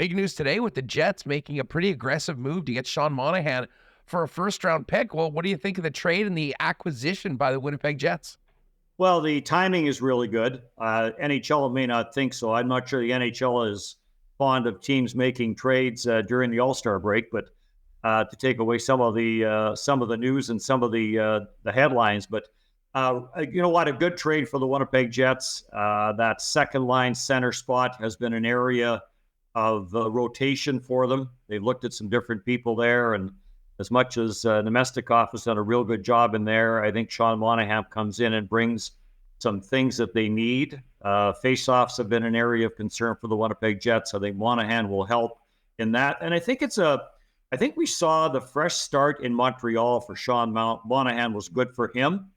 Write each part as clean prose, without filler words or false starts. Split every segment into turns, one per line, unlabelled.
big news today with the Jets making a pretty aggressive move to get Sean Monahan for a first-round pick. Well, what do you think of the trade and the acquisition by the Winnipeg Jets?
Well, the timing is really good. NHL may not think so. I'm not sure the NHL is fond of teams making trades during the All-Star break, but to take away some of the news and some of the headlines. But you know what? A good trade for the Winnipeg Jets. That second line center spot has been an area of rotation for them. They've looked at some different people there, and as much as Nemestikov has done a real good job in there, I think Sean Monahan comes in and brings some things that they need. Face-offs have been an area of concern for the Winnipeg Jets. I think Monahan will help in that. And I think we saw the fresh start in Montreal for Sean Monahan was good for him.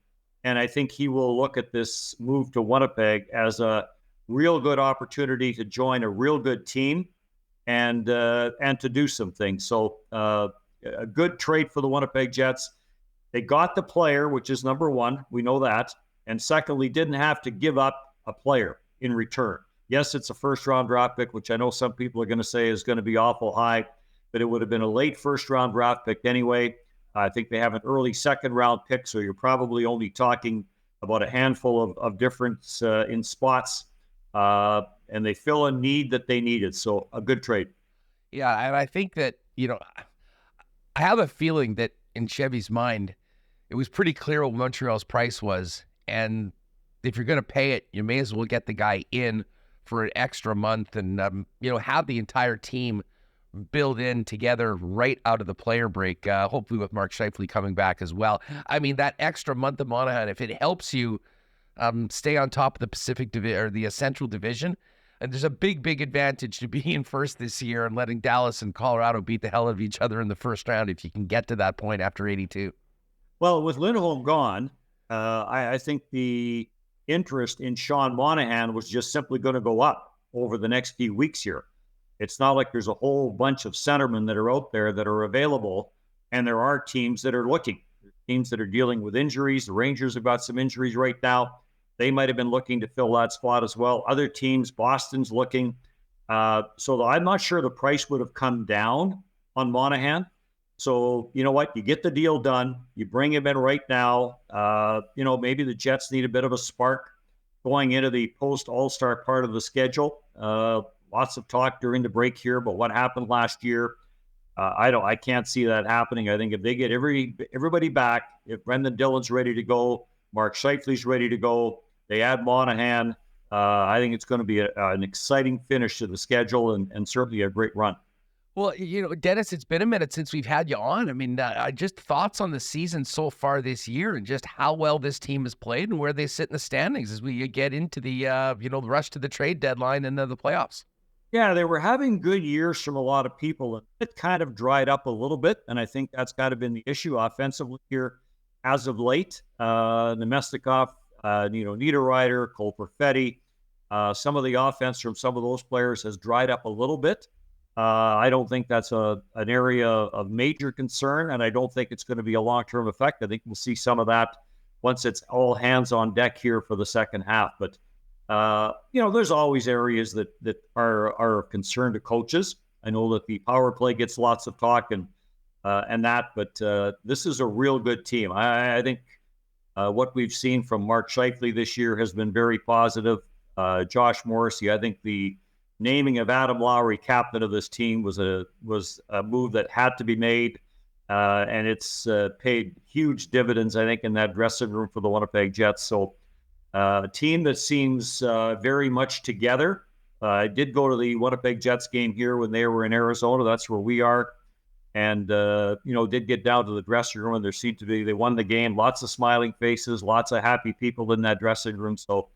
And I think he will look at this move to Winnipeg as a real good opportunity to join a real good team and to do some things. So a good trade for the Winnipeg Jets. They got the player, which is number one. We know that. And secondly, didn't have to give up a player in return. Yes, it's a first-round draft pick, which I know some people are going to say is going to be awful high, but it would have been a late first-round draft pick anyway. I think they have an early second-round pick, so you're probably only talking about a handful of difference in spots, and they fill a need that they needed. So a good trade.
Yeah, and I think that, I have a feeling that in Chevy's mind, it was pretty clear what Montreal's price was. And if you're going to pay it, you may as well get the guy in for an extra month and, have the entire team build in together right out of the player break, hopefully with Mark Scheifele coming back as well. I mean, that extra month of Monahan, if it helps you stay on top of the Pacific Division or the Central Division, and there's a big advantage to being first this year and letting Dallas and Colorado beat the hell out of each other in the first round if you can get to that point after 82.
Well, with Lindholm gone, I think the interest in Sean Monahan was just simply going to go up over the next few weeks here. It's not like there's a whole bunch of centermen that are out there that are available, and there are teams that are looking. Teams that are dealing with injuries. The Rangers have got some injuries right now. They might have been looking to fill that spot as well. Other teams, Boston's looking. So I'm not sure the price would have come down on Monahan. So you know what? You get the deal done. You bring him in right now. Maybe the Jets need a bit of a spark going into the post-All-Star part of the schedule. Lots of talk during the break here about what happened last year. I can't see that happening. I think if they get everybody back, if Brendan Dillon's ready to go, Mark Scheifele's ready to go, they add Monahan, I think it's going to be an exciting finish to the schedule and certainly a great run.
Well, Dennis, it's been a minute since we've had you on. I mean, just thoughts on the season so far this year and just how well this team has played and where they sit in the standings as we get into the rush to the trade deadline and the playoffs.
Yeah, they were having good years from a lot of people, and it kind of dried up a little bit, and I think that's kind of been the issue offensively here as of late. Nemestikov, Niederreiter, Cole Perfetti, some of the offense from some of those players has dried up a little bit. I don't think that's an area of major concern, and I don't think it's going to be a long-term effect. I think we'll see some of that once it's all hands on deck here for the second half. But there's always areas that are of concern to coaches. I know that the power play gets lots of talk and that, but this is a real good team. I think what we've seen from Mark Scheifele this year has been very positive. Josh Morrissey, I think the naming of Adam Lowry captain of this team was a move that had to be made, and it's paid huge dividends, I think, in that dressing room for the Winnipeg Jets. So a team that seems very much together. I did go to the Winnipeg Jets game here when they were in Arizona. That's where we are. And, did get down to the dressing room, and there seemed to be, they won the game. Lots of smiling faces, lots of happy people in that dressing room. So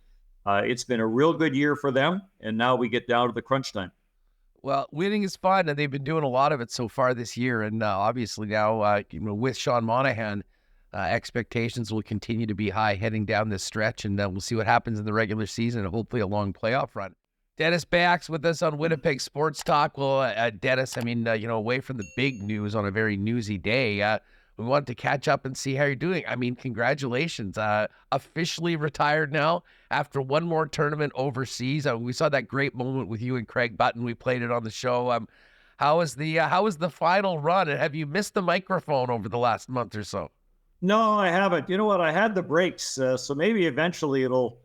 it's been a real good year for them. And now we get down to the crunch time.
Well, winning is fun, and they've been doing a lot of it so far this year. And obviously now, with Sean Monahan, expectations will continue to be high heading down this stretch, and we'll see what happens in the regular season and hopefully a long playoff run. Dennis Beyak's with us on Winnipeg Sports Talk. Well, Dennis, away from the big news on a very newsy day, we wanted to catch up and see how you're doing. I mean, congratulations. Officially retired now after one more tournament overseas. We saw that great moment with you and Craig Button. We played it on the show. How was the final run? And have you missed the microphone over the last month or so?
No, I haven't. You know what? I had the breaks, so maybe eventually it'll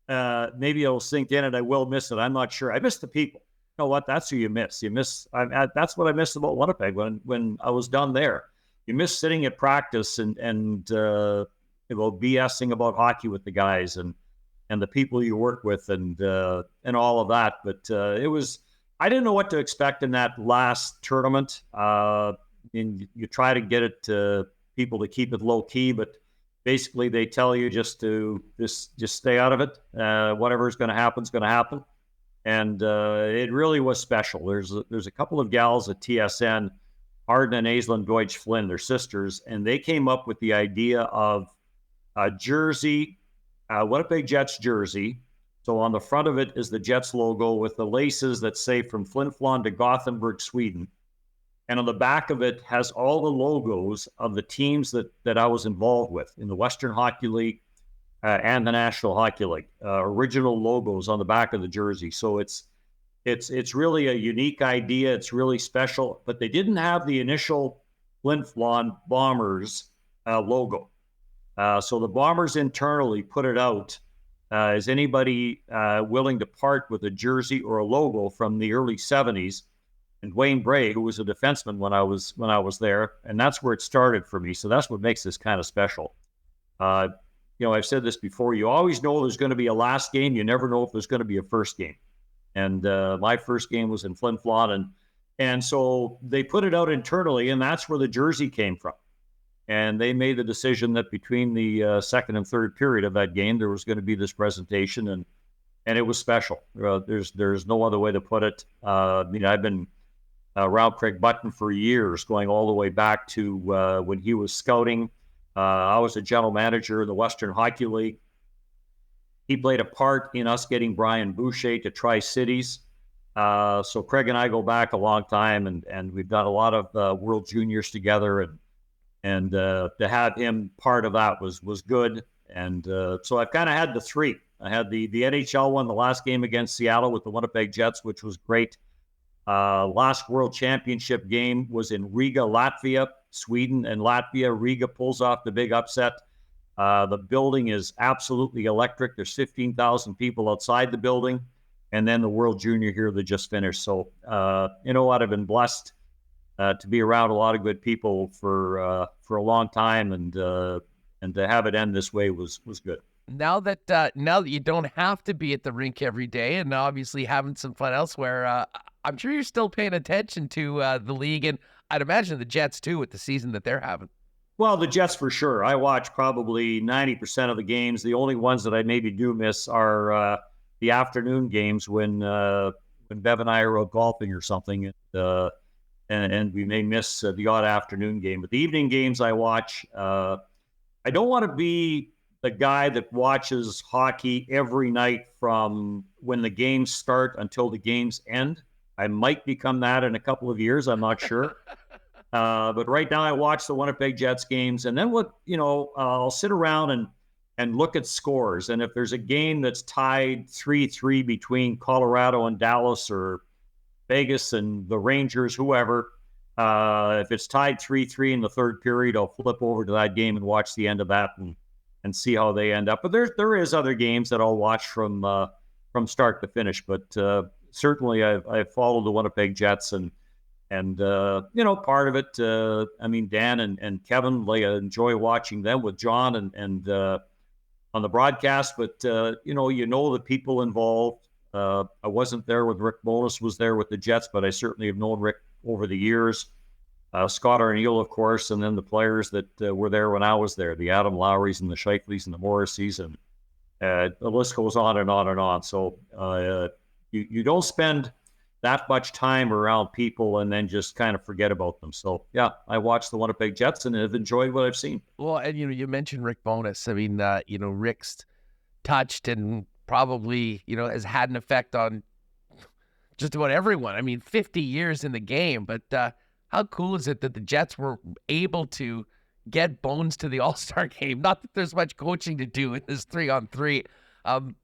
sink in, and I will miss it. I'm not sure. I miss the people. You know what? That's who you miss. That's what I missed about Winnipeg when I was done there. You miss sitting at practice and BSing about hockey with the guys and the people you work with and all of that. But it was. I didn't know what to expect in that last tournament. And you try to get it to people to keep it low key, but basically they tell you just stay out of it. Whatever is going to happen is going to happen. And it really was special. There's a couple of gals at TSN, Arden and Aislinn Deutsch Flynn, they're sisters, and they came up with the idea of a jersey, Winnipeg Jets jersey. So on the front of it is the Jets logo with the laces that say from Flin Flon to Gothenburg, Sweden. And on the back of it has all the logos of the teams that I was involved with in the Western Hockey League and the National Hockey League. Original logos on the back of the jersey. So it's really a unique idea. It's really special. But they didn't have the initial Flin Flon Bombers logo. So the Bombers internally put it out. Is anybody willing to part with a jersey or a logo from the early 70s? And Wayne Bray, who was a defenseman when I was there, and that's where it started for me. So that's what makes this kind of special. I've said this before. You always know there's going to be a last game. You never know if there's going to be a first game. And my first game was in Flin Flon, and so they put it out internally, and that's where the jersey came from. And they made the decision that between the second and third period of that game, there was going to be this presentation, and it was special. There's no other way to put it. I've been around Craig Button for years, going all the way back to when he was scouting. I was a general manager in the Western Hockey League. He played a part in us getting Brian Boucher to Tri-Cities. So Craig and I go back a long time, and we've done a lot of World Juniors together, and to have him part of that was good. And so I've kind of had the three. I had the NHL one, the last game against Seattle with the Winnipeg Jets, which was great. Last World Championship game was in Riga, Latvia. Sweden and Latvia. Riga pulls off the big upset. The building is absolutely electric. There's 15,000 people outside the building. And then the World Junior here that just finished. So, I've been blessed to be around a lot of good people for a long time, and to have it end this way was good.
Now that you don't have to be at the rink every day, and obviously having some fun elsewhere, I'm sure you're still paying attention to the league, and I'd imagine the Jets too with the season that they're having.
Well, the Jets for sure. I watch probably 90% of the games. The only ones that I maybe do miss are the afternoon games when Bev and I are out golfing or something, and we may miss the odd afternoon game. But the evening games I watch. I don't want to be the guy that watches hockey every night from when the games start until the games end. I might become that in a couple of years. I'm not sure. But right now I watch the Winnipeg Jets games, and then I'll sit around and look at scores. And if there's a game that's tied 3-3 between Colorado and Dallas, or Vegas and the Rangers, whoever, if it's tied 3-3 in the third period, I'll flip over to that game and watch the end of that and see how they end up. But there is other games that I'll watch from start to finish. But certainly I've followed the Winnipeg Jets, and part of it, Dan and Kevin, I enjoy watching them with John and on the broadcast, but the people involved. I wasn't there when Rick Bowness was there with the Jets, but I certainly have known Rick over the years. Scott Arneal, of course, and then the players that were there when I was there, the Adam Lowrys and the Shifleys and the Morrisseys, and the list goes on and on and on. So you don't spend that much time around people and then just kind of forget about them. So, yeah, I watched the Winnipeg Jets and have enjoyed what I've seen.
Well, and, you mentioned Rick Bowness. I mean, Rick's touched and probably, has had an effect on just about everyone. I mean, 50 years in the game, but how cool is it that the Jets were able to get Bones to the All-Star game. Not that there's much coaching to do in this 3-on-3.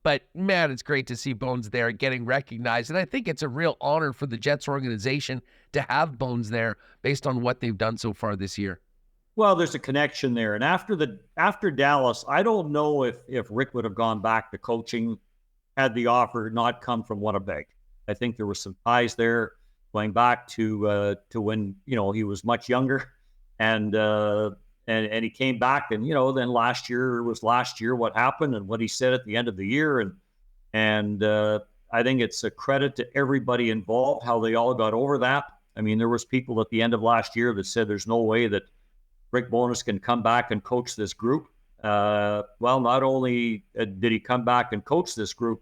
But man, it's great to see Bones there getting recognized. And I think it's a real honor for the Jets organization to have Bones there based on what they've done so far this year.
Well, there's a connection there. And after Dallas, I don't know if Rick would have gone back to coaching had the offer not come from Winnipeg. I think there were some ties there going back to when, he was much younger, and he came back, and then last year what happened and what he said at the end of the year, and I think it's a credit to everybody involved how they all got over that. I mean, there was people at the end of last year that said there's no way that Rick Bowness can come back and coach this group. Well, not only did he come back and coach this group,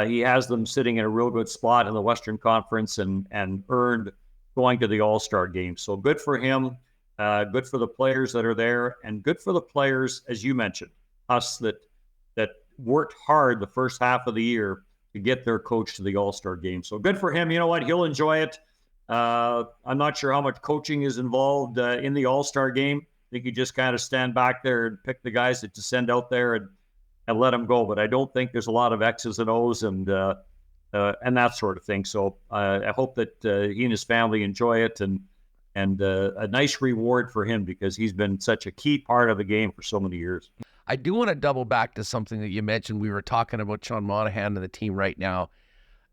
he has them sitting in a real good spot in the Western Conference and earned going to the All-Star game. So good for him, good for the players that are there, and good for the players, as you mentioned, us that worked hard the first half of the year to get their coach to the All-Star game. So good for him. You know what? He'll enjoy it. I'm not sure how much coaching is involved in the All-Star game. I think you just kind of stand back there and pick the guys to send out there and let them go. But I don't think there's a lot of X's and O's and that sort of thing. So I hope that he and his family enjoy it, and a nice reward for him because he's been such a key part of the game for so many years.
I do want to double back to something that you mentioned. We were talking about Sean Monahan and the team right now,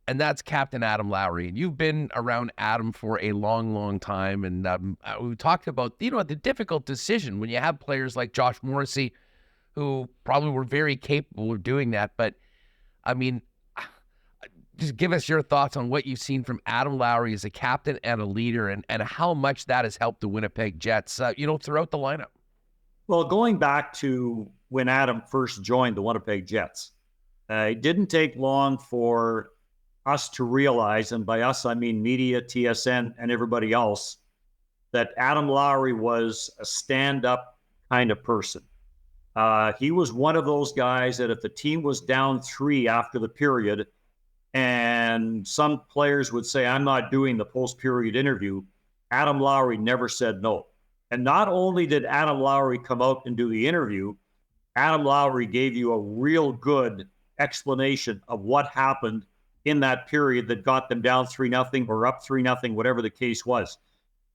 and that's Captain Adam Lowry. And you've been around Adam for a long, long time. And we talked about, the difficult decision when you have players like Josh Morrissey, who probably were very capable of doing that. But, I mean, just give us your thoughts on what you've seen from Adam Lowry as a captain and a leader, and how much that has helped the Winnipeg Jets, throughout the lineup.
Well, going back to when Adam first joined the Winnipeg Jets, it didn't take long for us to realize, and by us I mean media, TSN, and everybody else, that Adam Lowry was a stand-up kind of person. He was one of those guys that if the team was down 3 after the period, and some players would say, I'm not doing the post-period interview, Adam Lowry never said no. And not only did Adam Lowry come out and do the interview, Adam Lowry gave you a real good explanation of what happened in that period that got them down 3-0 or up 3-0, whatever the case was.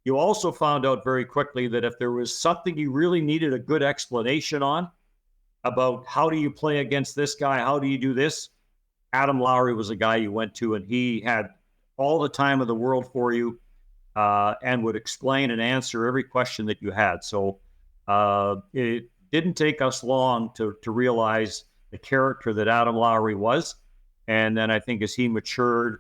You also found out very quickly that if there was something you really needed a good explanation on about how do you play against this guy, how do you do this, Adam Lowry was a guy you went to, and he had all the time of the world for you and would explain and answer every question that you had. So it didn't take us long to realize the character that Adam Lowry was. And then I think as he matured,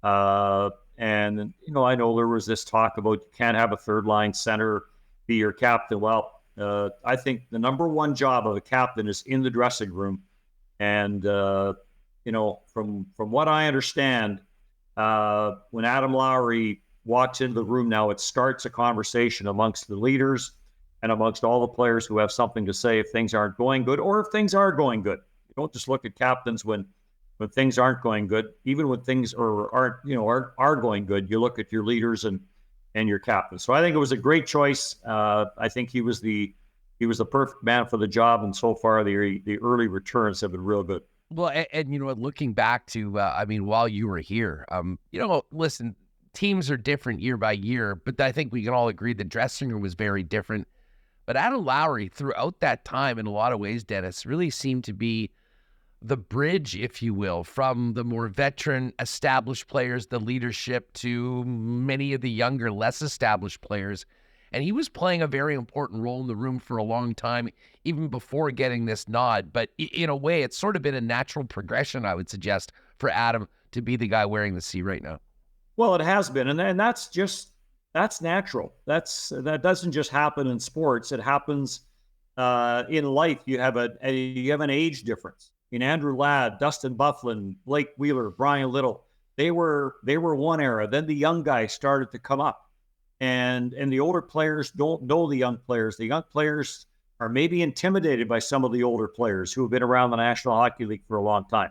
and, I know there was this talk about you can't have a third-line center be your captain. Well, I think the number one job of a captain is in the dressing room. And, from what I understand, when Adam Lowry walks into the room now, it starts a conversation amongst the leaders and amongst all the players who have something to say if things aren't going good or if things are going good. You don't just look at captains when things aren't going good. Even when things are going good, you look at your leaders and your captain. So I think it was a great choice. I think he was the perfect man for the job, and so far the early returns have been real good.
Well, and looking back to, while you were here, listen, teams are different year by year, but I think we can all agree the dressing room was very different. But Adam Lowry, throughout that time, in a lot of ways, Dennis, really seemed to be the bridge, if you will, from the more veteran, established players, the leadership, to many of the younger, less established players. And he was playing a very important role in the room for a long time, even before getting this nod. But in a way, it's sort of been a natural progression, I would suggest, for Adam to be the guy wearing the C right now.
Well, it has been. And that's natural. That doesn't just happen in sports. It happens in life. You have an age difference. In Andrew Ladd, Dustin Byfuglien, Blake Wheeler, Brian Little, they were one era. Then the young guys started to come up, and the older players don't know the young players. The young players are maybe intimidated by some of the older players who have been around the National Hockey League for a long time.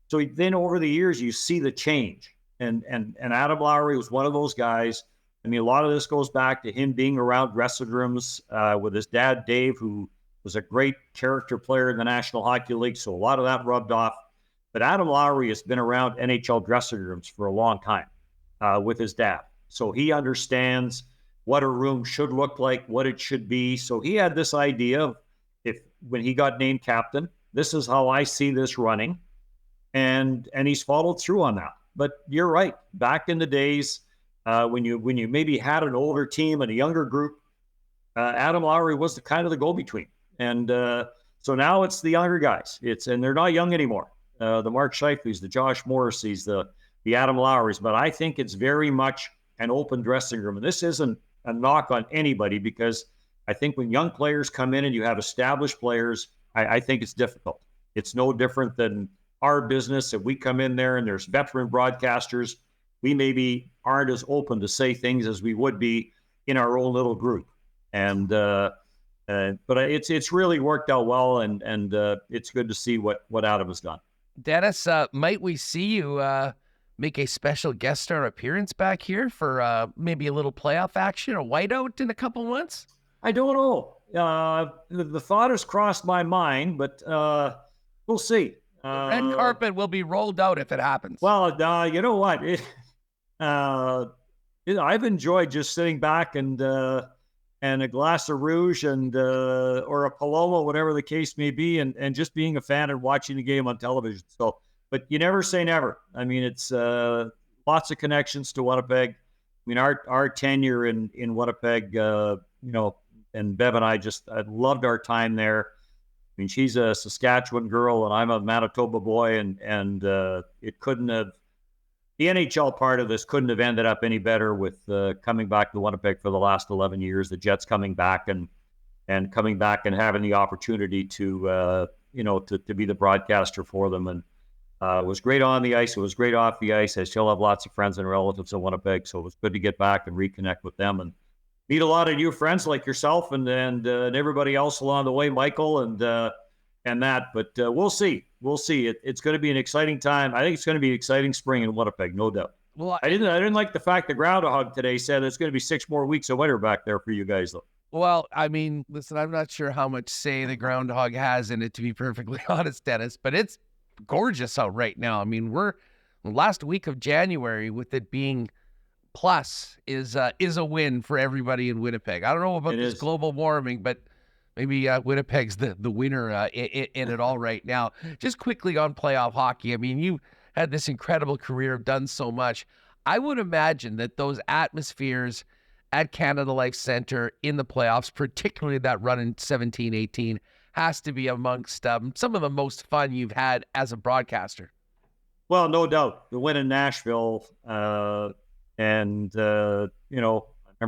So then over the years, you see the change, and Adam Lowry was one of those guys I mean, a lot of this goes back to him being around dressing rooms with his dad, Dave, who was a great character player in the National Hockey League. So a lot of that rubbed off. But Adam Lowry has been around NHL dressing rooms for a long time with his dad. So he understands what a room should look like, what it should be. So he had this idea of when he got named captain, this is how I see this running. And he's followed through on that. But you're right. Back in the days, when you maybe had an older team and a younger group, Adam Lowry was the kind of the go-between. And so now it's the younger guys. And they're not young anymore. The Mark Scheifele's, the Josh Morrissey's, the Adam Lowry's. But I think it's very much an open dressing room. And this isn't a knock on anybody, because I think when young players come in and you have established players, I think it's difficult. It's no different than our business. If we come in there and there's veteran broadcasters, we maybe aren't as open to say things as we would be in our own little group. And but it's really worked out well, and it's good to see what Adam has done.
Dennis, might we see you make a special guest star appearance back here for maybe a little playoff action, a whiteout in a couple months?
I don't know. The thought has crossed my mind, but we'll see.
The red carpet will be rolled out if it happens.
Well, you know what? I've enjoyed just sitting back and a glass of rouge and or a Paloma, whatever the case may be, and just being a fan and watching the game on television. So, but you never say never. I mean, it's lots of connections to Winnipeg. I mean, our tenure in Winnipeg, and Bev and I loved our time there. I mean, she's a Saskatchewan girl and I'm a Manitoba boy, and it couldn't have, the NHL part of this couldn't have ended up any better with coming back to Winnipeg for the last 11 years, the Jets coming back and coming back and having the opportunity to be the broadcaster for them. And it was great on the ice. It was great off the ice. I still have lots of friends and relatives in Winnipeg, so it was good to get back and reconnect with them and meet a lot of new friends like yourself and everybody else along the way, Michael and that. But we'll see. We'll see. It's going to be an exciting time. I think it's going to be an exciting spring in Winnipeg, no doubt. Well, I didn't like the fact the groundhog today said it's going to be 6 more weeks of winter back there for you guys, though.
Well, I mean, listen, I'm not sure how much say the groundhog has in it, to be perfectly honest, Dennis, but it's gorgeous out right now. I mean, we're last week of January, with it being plus is a win for everybody in Winnipeg. I don't know about this global warming, but maybe Winnipeg's the winner in it all right now. Just quickly on playoff hockey. I mean, you had this incredible career, done so much. I would imagine that those atmospheres at Canada Life Centre in the playoffs, particularly that run in 17-18, has to be amongst some of the most fun you've had as a broadcaster.
Well, no doubt. The win in Nashville, I remember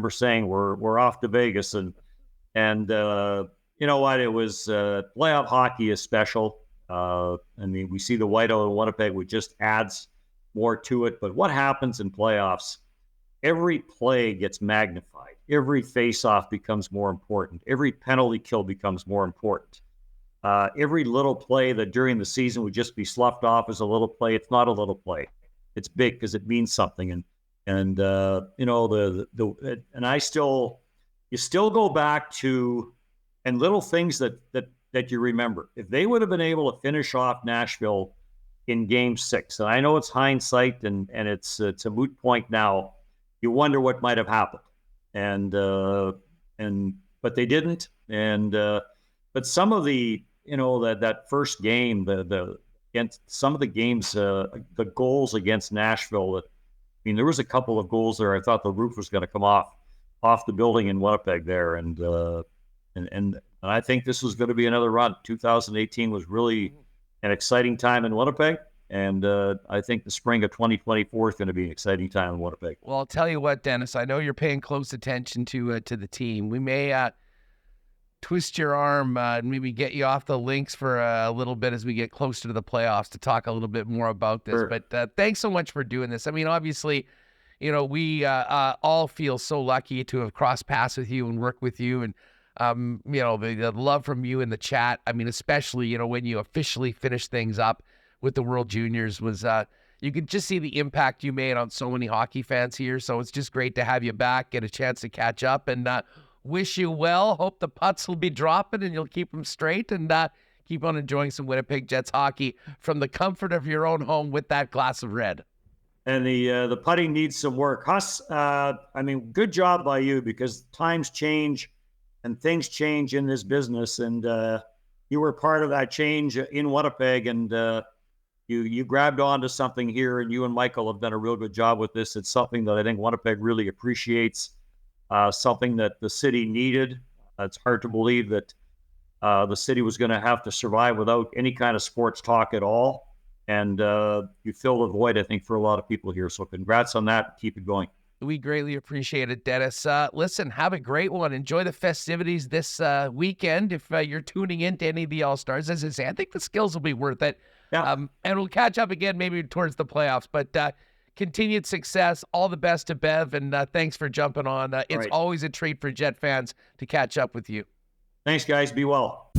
saying we're off to Vegas, and you know what? It was playoff hockey is special. I mean, we see the whiteout in Winnipeg, which just adds more to it. But what happens in playoffs? Every play gets magnified. Every face-off becomes more important. Every penalty kill becomes more important. Every little play that during the season would just be sloughed off as a little play, it's not a little play. It's big because it means something. And you still go back to and little things that you remember. If they would have been able to finish off Nashville in Game 6, and I know it's hindsight and it's a moot point now, you wonder what might have happened. But they didn't. But some of the that first game, against some of the games, the goals against Nashville. I mean, there was a couple of goals there. I thought the roof was going to come off the building in Winnipeg there, and I think this was going to be another run. 2018 was really an exciting time in Winnipeg, and I think the spring of 2024 is going to be an exciting time in Winnipeg.
Well, I'll tell you what, Dennis, I know you're paying close attention to the team. We may twist your arm and maybe get you off the links for a little bit as we get closer to the playoffs to talk a little bit more about this. Sure. But thanks so much for doing this. I mean, obviously, we all feel so lucky to have crossed paths with you and worked with you, and the love from you in the chat. I mean, especially when you officially finished things up with the World Juniors was you could just see the impact you made on so many hockey fans here. So it's just great to have you back, get a chance to catch up, and wish you well. Hope the putts will be dropping and you'll keep them straight, and keep on enjoying some Winnipeg Jets hockey from the comfort of your own home with that glass of red.
And the putting needs some work. Huss, good job by you, because times change and things change in this business. And you were part of that change in Winnipeg, and you grabbed onto something here, and you and Michael have done a real good job with this. It's something that I think Winnipeg really appreciates, something that the city needed. It's hard to believe that the city was going to have to survive without any kind of sports talk at all. And you fill the void, I think, for a lot of people here. So congrats on that. Keep it going.
We greatly appreciate it, Dennis. Listen, have a great one. Enjoy the festivities this weekend. If you're tuning in to any of the All-Stars, as I say, I think the skills will be worth it.
Yeah.
And we'll catch up again maybe towards the playoffs. But continued success. All the best to Bev, and thanks for jumping on. It's always a treat for Jet fans to catch up with you.
Thanks, guys. Be well.